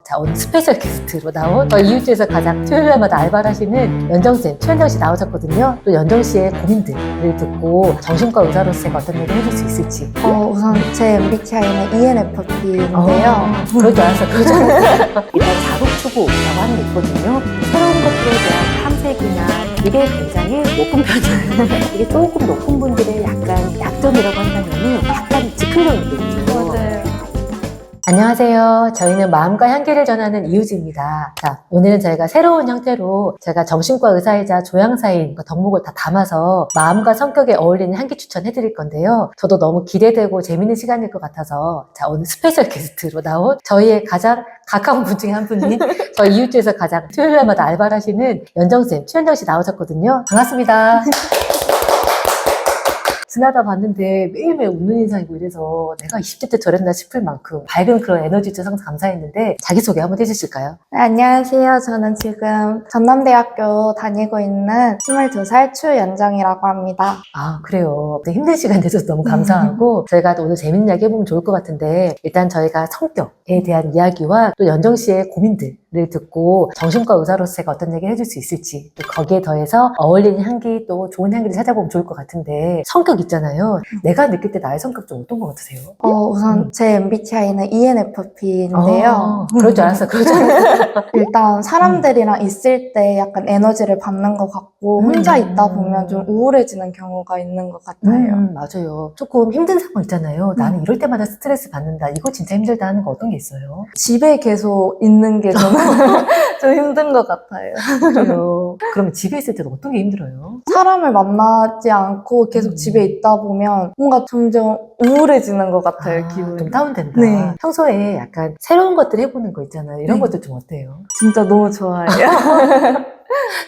자, 오늘 스페셜 게스트로 나온 저희 이웃집에서 가장 토요일마다 알바를 하시는 연정쌤, 최연정 씨 나오셨거든요. 또 연정 씨의 고민들을 듣고 정신과 의사로서 어떤 얘기를 해줄 수 있을지. 우선 제 MBTI는 ENFP인데요. 그럴 줄 알았어. 일단 자극추구라고 하는 게 있거든요. 새로운 것들에 대한 탐색이나 이게 굉장히 높은 편이에요. 이게 조금 높은 분들의 약간 약점이라고 한다면 약간 즉흥적인 게 있죠. 맞아요. 안녕하세요. 저희는 마음과 향기를 전하는 이유지입니다. 자, 오늘은 저희가 새로운 형태로 제가 정신과 의사이자 조향사인 덕목을 다 담아서 마음과 성격에 어울리는 향기 추천해드릴 건데요. 저도 너무 기대되고 재밌는 시간일 것 같아서 자, 오늘 스페셜 게스트로 나온 저희의 가장 가까운 분 중에 한 분이 저희 이웃집에서 가장 토요일마다 알바를 하시는 연정쌤, 최연정 씨 나오셨거든요. 반갑습니다. 지나다 봤는데 매일매일 웃는 인상이고 이래서 내가 20대 때 저랬나 싶을 만큼 밝은 그런 에너지 주셔서 항상 감사했는데 자기소개 한번 해주실까요? 네, 안녕하세요. 저는 지금 전남대학교 다니고 있는 22살 추연정이라고 합니다. 아, 그래요. 힘든 시간 내줘서 너무 감사하고 저희가 오늘 재밌는 이야기 해보면 좋을 것 같은데 일단 저희가 성격에 대한 이야기와 또 연정 씨의 고민들을 듣고 정신과 의사로서 제가 어떤 얘기를 해줄 수 있을지 또 거기에 더해서 어울리는 향기 또 좋은 향기를 찾아보면 좋을 것 같은데 성격 있잖아요. 내가 느낄 때 나의 성격 좀 어떤 것 같으세요? 우선 제 MBTI는 ENFP인데요. 그럴 줄 알았어. 그럴 줄 알았어. 일단 사람들이랑 있을 때 약간 에너지를 받는 것 같고 혼자 있다 보면 좀 우울해지는 경우가 있는 것 같아요. 맞아요. 조금 힘든 상황 있잖아요. 나는 이럴 때마다 스트레스 받는다. 이거 진짜 힘들다 하는 거 어떤 게 있어요? 집에 계속 있는 게 저는 좀 힘든 것 같아요. 그래요. 그러면 집에 있을 때도 어떤 게 힘들어요? 사람을 만나지 않고 계속 집에 있다 보면 뭔가 점점 우울해지는 것 같아요, 기분이. 좀 다운된다. 네. 평소에 약간 새로운 것들 해보는 거 있잖아요. 이런 네. 것들 좀 어때요? 진짜 너무 좋아해요.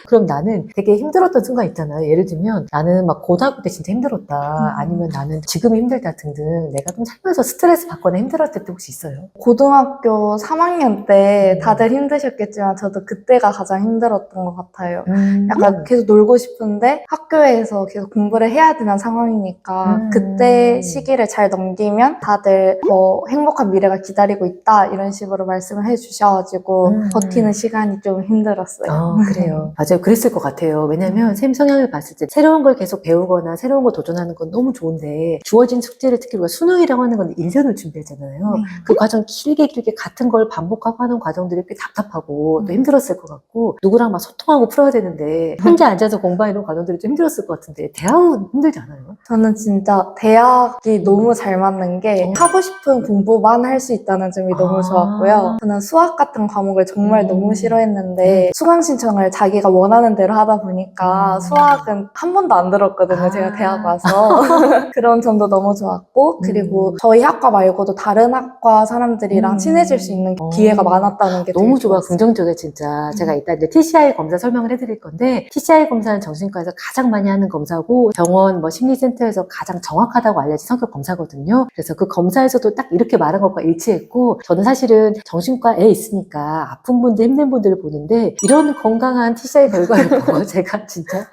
그럼 나는 되게 힘들었던 순간 있잖아요. 예를 들면 나는 막 고등학교 때 진짜 힘들었다. 아니면 나는 지금 힘들다 등등 내가 좀 살면서 스트레스 받거나 힘들었을 때 혹시 있어요? 고등학교 3학년 때 다들 힘드셨겠지만 저도 그때가 가장 힘들었던 것 같아요. 약간 계속 놀고 싶은데 학교에서 계속 공부를 해야 되는 상황이니까 그때 시기를 잘 넘기면 다들 더 행복한 미래가 기다리고 있다 이런 식으로 말씀을 해주셔가지고 버티는 시간이 좀 힘들었어요. 그래요. 맞아요. 그랬을 것 같아요. 왜냐면 쌤 성향을 봤을 때 새로운 걸 계속 배우거나 새로운 걸 도전하는 건 너무 좋은데 주어진 숙제를 특히 우리가 수능이라고 하는 건 1년을 준비하잖아요. 그 과정 길게 같은 걸 반복하고 하는 과정들이 꽤 답답하고 또 힘들었을 것 같고 누구랑 막 소통하고 풀어야 되는데 혼자 앉아서 공부하는 과정들이 좀 힘들었을 것 같은데 대학은 힘들지 않아요? 저는 진짜 대학이 너무 잘 맞는 게 하고 싶은 공부만 할 수 있다는 점이 너무 좋았고요. 저는 수학 같은 과목을 정말 너무 싫어했는데 수강 신청을 자기가 원하는 대로 하다 보니까 수학은 한 번도 안 들었거든요. 제가 대학 와서. 그런 점도 너무 좋았고 그리고 저희 학과 말고도 다른 학과 사람들이랑 친해질 수 있는 기회가 많았다는 게 너무 되게 좋아. 좋았어요. 긍정적이야 진짜. 제가 이따 이제 TCI 검사 설명을 해드릴 건데 TCI 검사는 정신과에서 가장 많이 하는 검사고 병원 심리센터에서 가장 정확하다고 알려진 성격 검사거든요. 그래서 그 검사에서도 딱 이렇게 말한 것과 일치했고 저는 사실은 정신과에 있으니까 아픈 분들 힘든 분들을 보는데 이런 건강한 TCI 결과를 보고 제가 진짜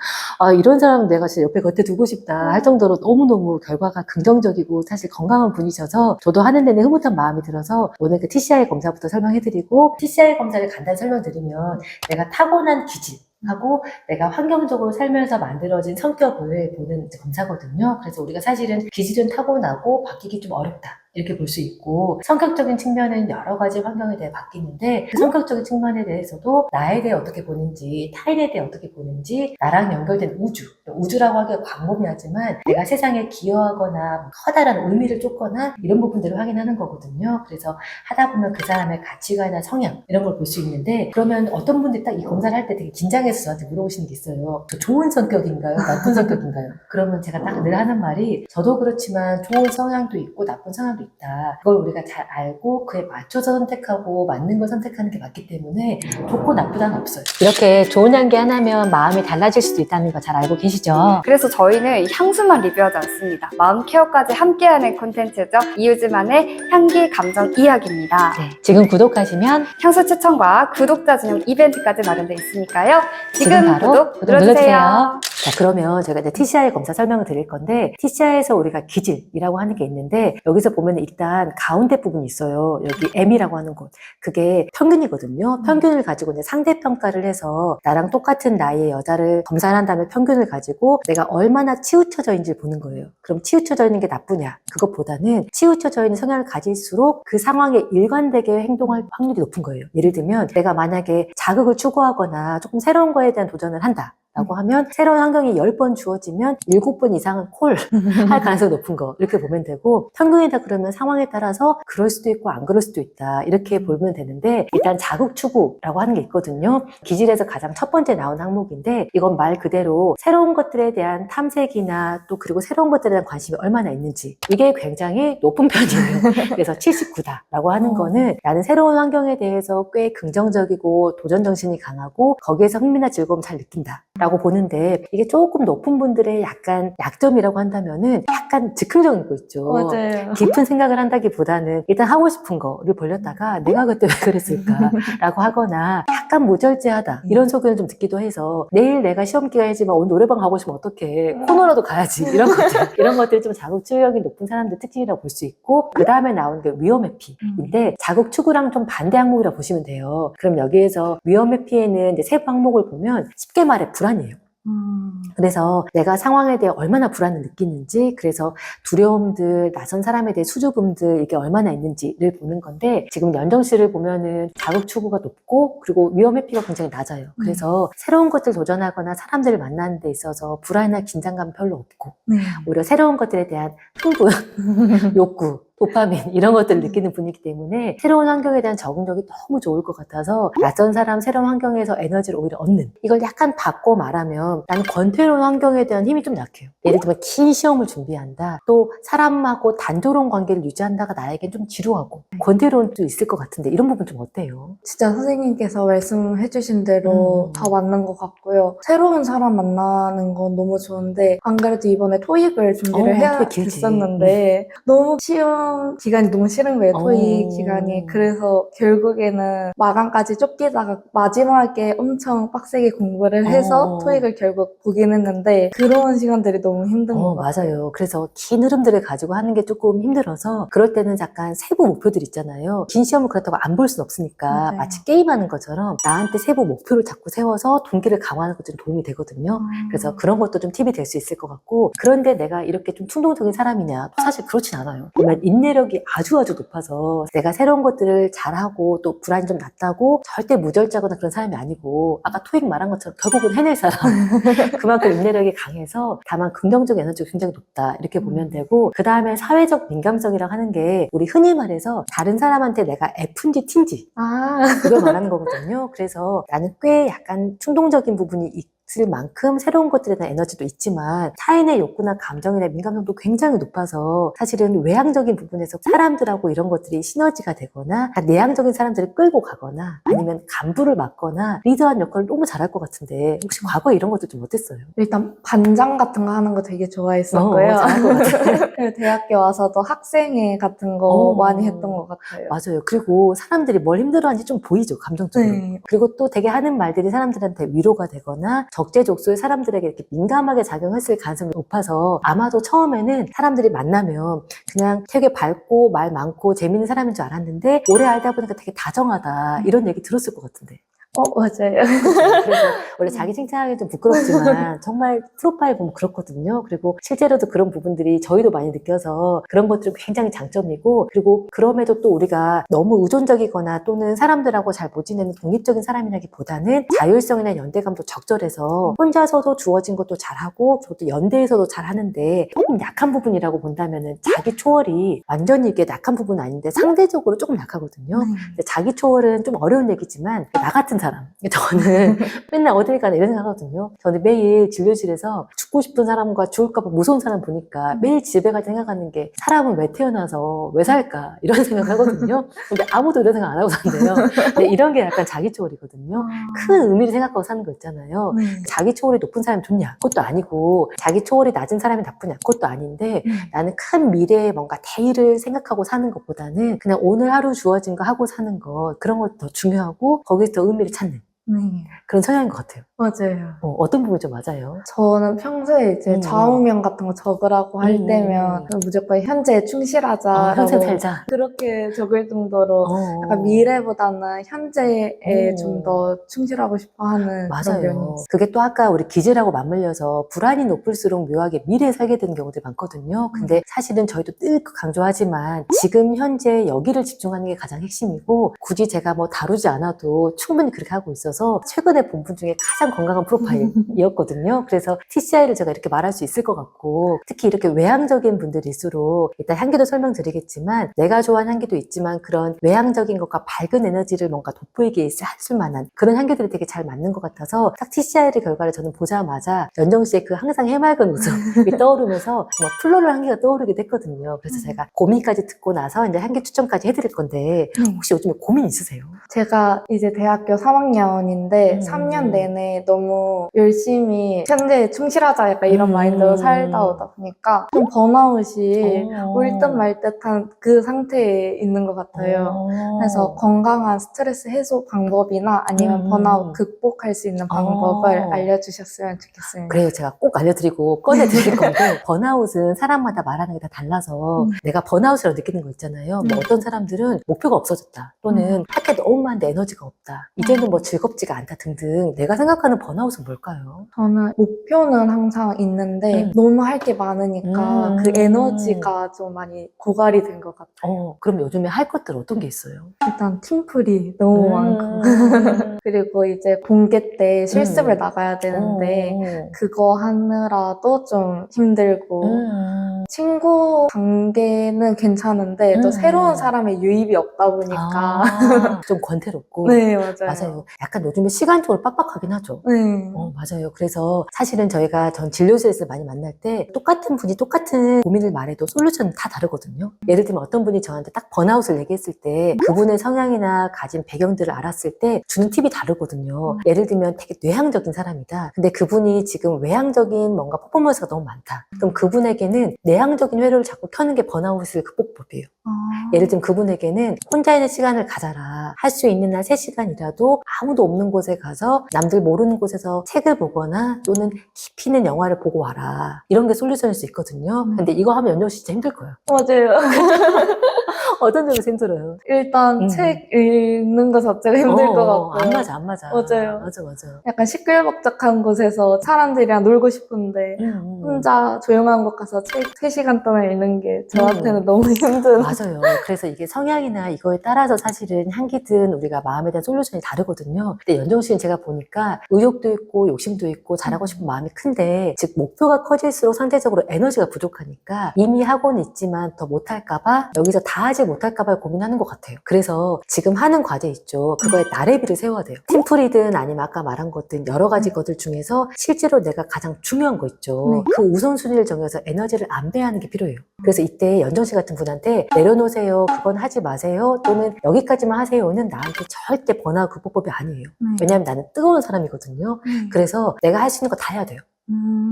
이런 사람은 내가 진짜 옆에 곁에 두고 싶다 할 정도로 너무너무 결과가 긍정적이고 사실 건강한 분이셔서 저도 하는 데는 흐뭇한 마음이 들어서 오늘 그 TCI 검사부터 설명해드리고 TCI 검사를 간단히 설명드리면 내가 타고난 기질 하고 내가 환경적으로 살면서 만들어진 성격을 보는 검사거든요. 그래서 우리가 사실은 기질은 타고나고 바뀌기 좀 어렵다. 이렇게 볼 수 있고 성격적인 측면은 여러 가지 환경에 대해 바뀌는데 그 성격적인 측면에 대해서도 나에 대해 어떻게 보는지 타인에 대해 어떻게 보는지 나랑 연결된 우주라고 하기가 광범위하지만 내가 세상에 기여하거나 커다란 의미를 쫓거나 이런 부분들을 확인하는 거거든요. 그래서 하다 보면 그 사람의 가치관이나 성향 이런 걸 볼 수 있는데 그러면 어떤 분들이 딱 이 검사를 할 때 되게 긴장해서 저한테 물어보시는 게 있어요. 저 좋은 성격인가요? 나쁜 성격인가요? 그러면 제가 딱 늘 하는 말이 저도 그렇지만 좋은 성향도 있고 나쁜 성향도 있다. 그걸 우리가 잘 알고 그에 맞춰서 선택하고 맞는 걸 선택하는 게 맞기 때문에 좋고 나쁘다는 없어요. 이렇게 좋은 향기 하나면 마음이 달라질 수도 있다는 거 잘 알고 계시죠? 그래서 저희는 향수만 리뷰하지 않습니다. 마음 케어까지 함께하는 콘텐츠죠. 이유지만의 향기 감정 이야기입니다. 네, 지금 구독하시면 향수 추천과 구독자 전용 이벤트까지 마련되어 있으니까요. 지금 바로 구독 눌러주세요. 자, 자, 그러면 제가 이제 TCI 검사 설명을 드릴 건데, TCI에서 우리가 기질이라고 하는 게 있는데, 여기서 보면 일단 가운데 부분이 있어요. 여기 M이라고 하는 곳. 그게 평균이거든요. 평균을 가지고 이제 상대평가를 해서 나랑 똑같은 나이의 여자를 검사를 한 다음에 평균을 가지고 내가 얼마나 치우쳐져 있는지를 보는 거예요. 그럼 치우쳐져 있는 게 나쁘냐? 그것보다는 치우쳐져 있는 성향을 가질수록 그 상황에 일관되게 행동할 확률이 높은 거예요. 예를 들면 내가 만약에 자극을 추구하거나 조금 새로운 거에 대한 도전을 한다. 라고 하면 새로운 환경이 10번 주어지면 7번 이상은 콜 할 가능성이 높은 거 이렇게 보면 되고 평균이다 그러면 상황에 따라서 그럴 수도 있고 안 그럴 수도 있다 이렇게 보면 되는데 일단 자극 추구라고 하는 게 있거든요. 기질에서 가장 첫 번째 나온 항목인데 이건 말 그대로 새로운 것들에 대한 탐색이나 또 그리고 새로운 것들에 대한 관심이 얼마나 있는지 이게 굉장히 높은 편이에요. 그래서 79다라고 하는 거는 나는 새로운 환경에 대해서 꽤 긍정적이고 도전 정신이 강하고 거기에서 흥미나 즐거움 잘 느낀다 라고 보는데 이게 조금 높은 분들의 약간 약점이라고 한다면은 약간 즉흥적인 거 있죠. 맞아요. 깊은 생각을 한다기보다는 일단 하고 싶은 거를 벌렸다가 내가 그때 왜 그랬을까 라고 하거나 약간 모절제하다 이런 소견을 좀 듣기도 해서 내일 내가 시험 기간이지만 오늘 노래방 가고 싶으면 어떡해 코너라도 가야지 이런 것들이 좀 자극 추구력이 높은 사람들 특징이라고 볼 수 있고 그 다음에 나오는 게 위험 회피인데 자극 추구랑 좀 반대 항목이라고 보시면 돼요. 그럼 여기에서 위험 회피에는 이제 세부 항목을 보면 쉽게 말해 불안이에요. 그래서 내가 상황에 대해 얼마나 불안을 느끼는지 그래서 두려움들, 낯선 사람에 대해 수줍음들 이게 얼마나 있는지를 보는 건데 지금 연정 씨를 보면은 자극 추구가 높고 그리고 위험 회피가 굉장히 낮아요. 그래서 새로운 것들 도전하거나 사람들을 만나는 데 있어서 불안이나 긴장감 별로 없고 오히려 새로운 것들에 대한 흥분, 욕구 도파민 이런 것들을 느끼는 분이기 때문에 새로운 환경에 대한 적응력이 너무 좋을 것 같아서 낯선 사람, 새로운 환경에서 에너지를 오히려 얻는 이걸 약간 바꿔 말하면 나는 권태로운 환경에 대한 힘이 좀 약해요. 예를 들면 긴 시험을 준비한다 또 사람하고 단조로운 관계를 유지한다가 나에겐 좀 지루하고 권태로운 도 있을 것 같은데 이런 부분 좀 어때요? 진짜 선생님께서 말씀해주신 대로 다 맞는 것 같고요. 새로운 사람 만나는 건 너무 좋은데 안 그래도 이번에 토익을 준비를 해야 토익 길지. 됐었는데 너무 시험 기간이 너무 싫은 거예요. 토익 기간이. 그래서 결국에는 마감까지 쫓기다가 마지막에 엄청 빡세게 공부를 해서 토익을 결국 보긴 했는데 그런 시간들이 너무 힘든 것 같아요. 맞아요. 그래서 긴 흐름들을 가지고 하는 게 조금 힘들어서 그럴 때는 약간 세부 목표들 있잖아요. 긴 시험을 그렇다고 안 볼 순 없으니까 맞아요. 마치 게임하는 것처럼 나한테 세부 목표를 자꾸 세워서 동기를 강화하는 것도 좀 도움이 되거든요. 그래서 그런 것도 좀 팁이 될 수 있을 것 같고 그런데 내가 이렇게 좀 충동적인 사람이냐? 사실 그렇진 않아요. 보면 인내력이 아주 높아서 내가 새로운 것들을 잘하고 또 불안이 좀 낮다고 절대 무절제하거나 그런 사람이 아니고 아까 토익 말한 것처럼 결국은 해낼 사람 그만큼 인내력이 강해서 다만 긍정적 에너지가 굉장히 높다 이렇게 보면 되고 그 다음에 사회적 민감성이라고 하는 게 우리 흔히 말해서 다른 사람한테 내가 F인지 T인지 그걸 말하는 거거든요. 그래서 나는 꽤 약간 충동적인 부분이 있을 만큼 새로운 것들에 대한 에너지도 있지만 타인의 욕구나 감정이나 민감성도 굉장히 높아서 사실은 외향적인 부분에서 사람들하고 이런 것들이 시너지가 되거나 내향적인 사람들을 끌고 가거나 아니면 간부를 맡거나 리더한 역할을 너무 잘할 것 같은데 혹시 과거에 이런 것도 좀 어땠어요? 일단 반장 같은 거 하는 거 되게 좋아했었고요. 잘할 것 같아요. 그리고 대학교 와서도 학생회 같은 거 많이 했던 것 같아요. 맞아요. 그리고 사람들이 뭘 힘들어하는지 좀 보이죠, 감정적으로. 네. 그리고 또 되게 하는 말들이 사람들한테 위로가 되거나 적재적소에 사람들에게 이렇게 민감하게 작용했을 가능성이 높아서 아마도 처음에는 사람들이 만나면 그냥 되게 밝고 말 많고 재밌는 사람인 줄 알았는데 오래 알다 보니까 되게 다정하다 이런 얘기 들었을 것 같은데. 맞아요. 그래서 원래 자기 칭찬하기 좀 부끄럽지만 정말 프로파일 보면 그렇거든요. 그리고 실제로도 그런 부분들이 저희도 많이 느껴서 그런 것들은 굉장히 장점이고 그리고 그럼에도 또 우리가 너무 의존적이거나 또는 사람들하고 잘 못 지내는 독립적인 사람이라기보다는 자율성이나 연대감도 적절해서 혼자서도 주어진 것도 잘하고 저도 연대에서도 잘하는데 조금 약한 부분이라고 본다면은 자기 초월이 완전히 이게 약한 부분은 아닌데 상대적으로 조금 약하거든요. 근데 자기 초월은 좀 어려운 얘기지만 나 같은 사람 저는 맨날 어딜 가나 이런 생각하거든요. 저는 매일 진료실에서 죽고 싶은 사람과 죽을까봐 무서운 사람 보니까 매일 집에 갈 때 생각하는 게 사람은 왜 태어나서 왜 살까 이런 생각을 하거든요. 근데 아무도 이런 생각 안 하고 산대요. 근데 이런 게 약간 자기 초월이거든요. 큰 의미를 생각하고 사는 거 있잖아요. 자기 초월이 높은 사람이 좋냐? 그것도 아니고 자기 초월이 낮은 사람이 나쁘냐? 그것도 아닌데 나는 큰 미래에 뭔가 대의를 생각하고 사는 것보다는 그냥 오늘 하루 주어진 거 하고 사는 것 그런 것도 더 중요하고 거기서 더 의미를 찾는 그런 성향인 것 같아요. 맞아요. 어떤 부분이 좀 맞아요? 저는 평소에 이제 좌우명 같은 거 적으라고 할 때면 무조건 현재에 충실하자라고 현생 살자. 그렇게 적을 정도로 약간 미래보다는 현재에 좀 더 충실하고 싶어 하는 그런 면이 맞아요. 있어요. 그게 또 아까 우리 기재라고 맞물려서 불안이 높을수록 묘하게 미래에 살게 되는 경우들이 많거든요. 근데 사실은 저희도 늘 강조하지만 지금 현재 여기를 집중하는 게 가장 핵심이고 굳이 제가 뭐 다루지 않아도 충분히 그렇게 하고 있어서 최근에 본 분 중에 가장 건강한 프로파일이었거든요. 그래서 TCI를 제가 이렇게 말할 수 있을 것 같고 특히 이렇게 외향적인 분들일수록 일단 향기도 설명드리겠지만 내가 좋아하는 향기도 있지만 그런 외향적인 것과 밝은 에너지를 뭔가 돋보이게 할 만한 그런 향기들이 되게 잘 맞는 것 같아서 딱 TCI의 결과를 저는 보자마자 연정 씨의 그 항상 해맑은 웃음이 떠오르면서 정말 플로럴 향기가 떠오르게 됐거든요. 그래서 제가 고민까지 듣고 나서 이제 향기 추천까지 해드릴 건데 혹시 요즘에 고민 있으세요? 제가 이제 대학교 3학년인데 3년 내내 너무 열심히 현재에 충실하자 약간 이런 마인드로 살다 오다 보니까 좀 번아웃이 올 듯 말 듯한 그 상태에 있는 것 같아요. 그래서 건강한 스트레스 해소 방법이나 아니면 번아웃 극복할 수 있는 방법을 알려주셨으면 좋겠습니다. 그래요. 제가 꼭 알려드리고 꺼내드릴 건데 번아웃은 사람마다 말하는 게 다 달라서 내가 번아웃이라고 느끼는 거 있잖아요. 뭐 어떤 사람들은 목표가 없어졌다 또는 할 게 너무 많은데 에너지가 없다. 이제는 뭐 즐겁지가 않다 등등 내가 생각하는 번아웃은 뭘까요? 저는 목표는 항상 있는데 너무 할 게 많으니까 그 에너지가 좀 많이 고갈이 된 것 같아요. 그럼 요즘에 할 것들 어떤 게 있어요? 일단 팀플이 너무 많고 그리고 이제 공개 때 실습을 나가야 되는데 그거 하느라도 좀 힘들고 친구 관계는 괜찮은데 또 새로운 사람의 유입이 없다 보니까 좀 권태롭고 네, 맞아요. 맞아요. 약간 요즘에 시간적으로 빡빡하긴 하죠. 네. 맞아요. 그래서 사실은 저희가 전 진료실에서 많이 만날 때 똑같은 분이 똑같은 고민을 말해도 솔루션은 다 다르거든요. 예를 들면 어떤 분이 저한테 딱 번아웃을 얘기했을 때 그분의 성향이나 가진 배경들을 알았을 때 주는 팁이 다르거든요. 예를 들면 되게 내향적인 사람이다. 근데 그분이 지금 외향적인 뭔가 퍼포먼스가 너무 많다. 그럼 그분에게는 내향적인 회로를 자꾸 켜는 게 번아웃을 극복법이에요. 예를 들면 그분에게는 혼자 있는 시간을 가져라. 할 수 있는 날 3시간이라도 아무도 없는 곳에 가서 남들 모르는 곳에서 책을 보거나 또는 깊이 있는 영화를 보고 와라. 이런 게 솔루션일 수 있거든요. 근데 이거 하면 연정 씨 진짜 힘들 거예요. 맞아요. 어떤 점에서 힘들어요? 일단 책 읽는 거 자체가 힘들 것 같고 안 맞아, 안 맞아. 맞아요. 맞아. 약간 시끌벅적한 곳에서 사람들이랑 놀고 싶은데 혼자 조용한 곳 가서 책 3시간 동안 읽는 게 저한테는 너무 힘든 맞아요. 그래서 이게 성향이나 이거에 따라서 사실은 향기든 우리가 마음에 대한 솔루션이 다르거든요. 근데 연정 씨는 제가 보니까 의욕도 있고 욕심도 있고 잘하고 싶은 마음이 큰데 즉 목표가 커질수록 상대적으로 에너지가 부족하니까 이미 하고는 있지만 더 못할까봐 여기서 다 하지 못할까봐 고민하는 것 같아요. 그래서 지금 하는 과제 있죠. 그거에 나래비를 세워야 돼요. 팀플이든 아니면 아까 말한 것들 여러 가지 것들 중에서 실제로 내가 가장 중요한 거 있죠. 그 우선순위를 정해서 에너지를 안배하는 게 필요해요. 그래서 이때 연정 씨 같은 분한테 내려놓으세요. 그건 하지 마세요. 또는 여기까지만 하세요는 나한테 절대 번아웃 극복법이 아니에요. 왜냐하면 나는 뜨거운 사람이거든요. 그래서 내가 할 수 있는 거 다 해야 돼요.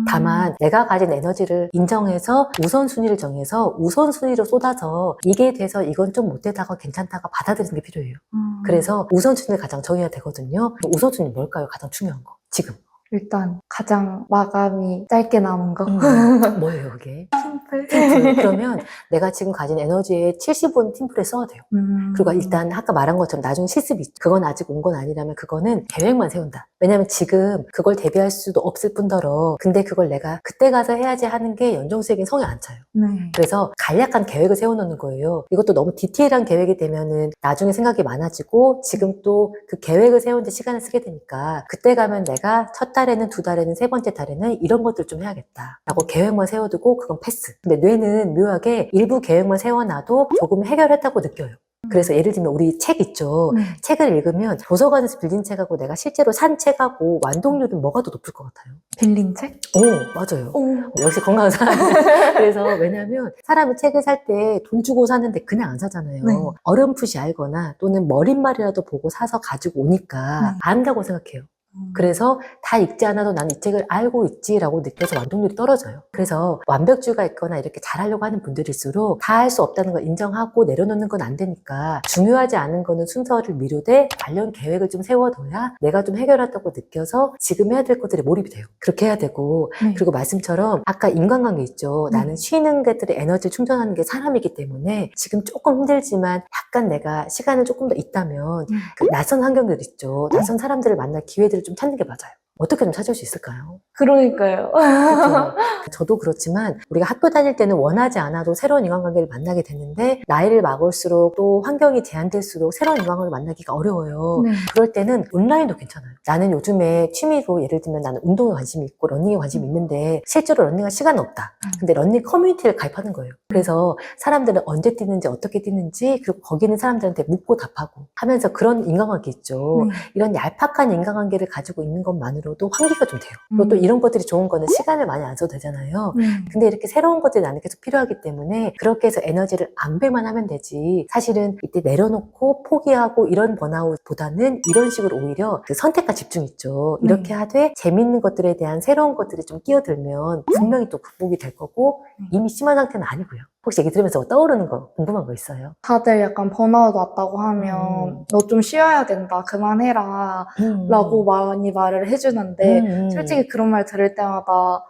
다만 내가 가진 에너지를 인정해서 우선순위를 정해서 우선순위로 쏟아서 이게 돼서 이건 좀 못되다고 괜찮다고 받아들이는 게 필요해요. 그래서 우선순위를 가장 정해야 되거든요. 우선순위 뭘까요? 가장 중요한 거 지금. 일단 가장 마감이 짧게 남은 거 뭐예요 그게? 팀플. 그러면 내가 지금 가진 에너지의 70은 팀플에 써야 돼요. 그리고 일단 아까 말한 것처럼 나중에 실습이 있죠. 그건 아직 온 건 아니라면 그거는 계획만 세운다. 왜냐면 지금 그걸 대비할 수도 없을 뿐더러 근데 그걸 내가 그때 가서 해야지 하는 게 연정수에겐 성이 안 차요. 그래서 간략한 계획을 세워놓는 거예요. 이것도 너무 디테일한 계획이 되면은 나중에 생각이 많아지고 지금 또 그 계획을 세우는데 시간을 쓰게 되니까 그때 가면 내가 첫 달에는 두 달에는 세 번째 달에는 이런 것들 좀 해야겠다 라고 계획만 세워두고 그건 패스. 근데 뇌는 묘하게 일부 계획만 세워놔도 조금 해결했다고 느껴요. 그래서 예를 들면 우리 책 있죠. 책을 읽으면 도서관에서 빌린 책하고 내가 실제로 산 책하고 완독률은 뭐가 더 높을 것 같아요? 빌린 책? 맞아요. 오. 역시 건강한 사람. 그래서 왜냐면 사람은 책을 살 때 돈 주고 사는데 그냥 안 사잖아요. 어렴풋이 알거나 또는 머릿말이라도 보고 사서 가지고 오니까 안다고 생각해요. 그래서 다 읽지 않아도 나는 이 책을 알고 있지라고 느껴서 완독률이 떨어져요. 그래서 완벽주의가 있거나 이렇게 잘하려고 하는 분들일수록 다 할 수 없다는 걸 인정하고 내려놓는 건 안 되니까 중요하지 않은 거는 순서를 미루되 관련 계획을 좀 세워둬야 내가 좀 해결했다고 느껴서 지금 해야 될 것들에 몰입이 돼요. 그렇게 해야 되고 그리고 말씀처럼 아까 인간관계 있죠. 나는 쉬는 것들의 에너지를 충전하는 게 사람이기 때문에 지금 조금 힘들지만 약간 내가 시간을 조금 더 있다면 그 낯선 환경들 있죠. 낯선 사람들을 만날 기회들을 좀 찾는 게 맞아요. 어떻게 좀 찾을 수 있을까요? 그러니까요. 그렇죠. 저도 그렇지만 우리가 학교 다닐 때는 원하지 않아도 새로운 인간관계를 만나게 되는데 나이를 먹을수록 또 환경이 제한될수록 새로운 인간관계를 만나기가 어려워요. 그럴 때는 온라인도 괜찮아요. 나는 요즘에 취미로 예를 들면 나는 운동에 관심이 있고 러닝에 관심이 있는데 실제로 러닝할 시간은 없다. 근데 러닝 커뮤니티를 가입하는 거예요. 그래서 사람들은 언제 뛰는지 어떻게 뛰는지 그리고 거기 있는 사람들한테 묻고 답하고 하면서 그런 인간관계 있죠. 이런 얄팍한 인간관계를 가지고 있는 것만으로도 환기가 좀 돼요. 그리고 또 이런 것들이 좋은 거는 시간을 많이 안 써도 되잖아요. 근데 이렇게 새로운 것들이 나는 계속 필요하기 때문에 그렇게 해서 에너지를 안배만 하면 되지 사실은 이때 내려놓고 포기하고 이런 번아웃보다는 이런 식으로 오히려 그 선택과 집중 있죠. 이렇게 하되 재밌는 것들에 대한 새로운 것들이 좀 끼어들면 분명히 또 극복이 될 거고 이미 심한 상태는 아니고요. 혹시 얘기 들으면서 떠오르는 거 궁금한 거 있어요? 다들 약간 번아웃 왔다고 하면 너 좀 쉬어야 된다, 그만해라 라고 많이 말을 해주는데 솔직히 그런 말 들을 때마다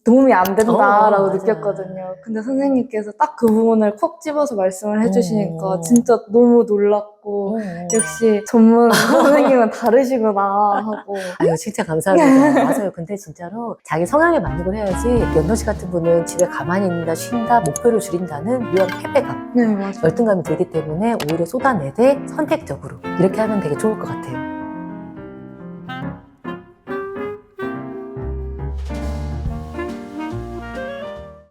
도움이 안 된다라고 맞아. 느꼈거든요. 근데 선생님께서 딱 그 부분을 콕 집어서 말씀을 해주시니까 진짜 너무 놀랐고 역시 전문 선생님은 다르시구나 하고. 아유 진짜 감사합니다. 맞아요. 근데 진짜로 자기 성향에 맞는 걸 해야지 연도 씨 같은 분은 집에 가만히 있는다 쉰다 목표를 줄인다는 묘한 패배감 네, 맞아요. 열등감이 들기 때문에 오히려 쏟아내되 선택적으로 이렇게 하면 되게 좋을 것 같아요.